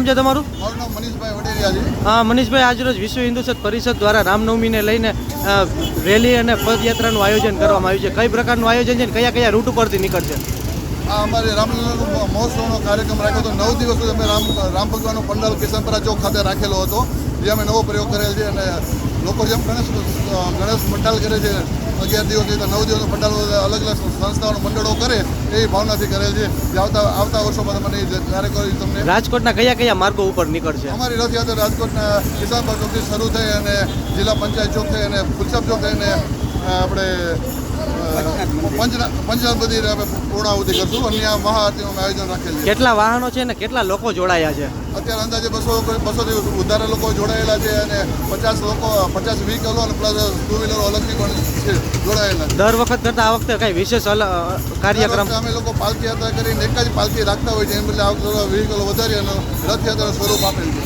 છે તમારું? મારું નામ મનીષભાઈ વડેરિયા છે. હા મનીષભાઈ, આજરોજ વિશ્વ હિન્દુ સત પરિષદ દ્વારા રામનવમીને લઈને રેલી અને પદયાત્રાનું આયોજન કરવામાં આવ્યું છે. કઈ પ્રકારનું આયોજન છે ને કયા કયા રૂટ ઉપરથી નીકળશે? આ અમારે રામલીલાનો મહોત્સવનો કાર્યક્રમ રાખ્યો હતો. 9 દિવસ સુધી અમે રામ ભગવાનનો પંડાલ કિશનપરા ચોક ખાતે રાખેલો હતો, જે અમે નવો પ્રયોગ કરેલ છે. અને લોકો જેમ ગણેશ પંડાલ કરે છે 11 દિવસથી, તો 9 દિવસનો પંડાલ અલગ અલગ સંસ્થાઓનો મંડળો કરે એવી ભાવનાથી કરેલ છે. જે આવતા વર્ષોમાં તમને કાર્યક્રમ તમને રાજકોટના કયા કયા માર્ગો ઉપર નીકળશે? અમારી રથયાત્રા રાજકોટના કિશનપરા ચોકથી શરૂ થઈ અને જિલ્લા પંચાયત ચોક થઈ અને ફુલસાબ ચોક થઈને આપણે પંચનાથ બધી પૂર્ણાહુતિ કરશું. અન્ય મહાઆરતીનું આયોજન રાખેલ છે. કેટલા વાહનો છે ને કેટલા લોકો જોડાયા છે? અત્યારે અંદાજે 200થી વધારે લોકો જોડાયેલા છે અને 50 વ્હીકલો અને પ્લસ 2 વ્હીલરો અલગથી પણ છે જોડાયેલા છે. દર વખત કરતાં આ વખતે કઈ વિશેષ કાર્યક્રમ? અમે લોકો પાલખી યાત્રા કરીને એક જ પાલખી રાખતા હોય છે, એમ બદલે આ વખતે વ્હીકલો વધારી અને રથયાત્રાનું સ્વરૂપ આપેલ છે.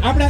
આપણે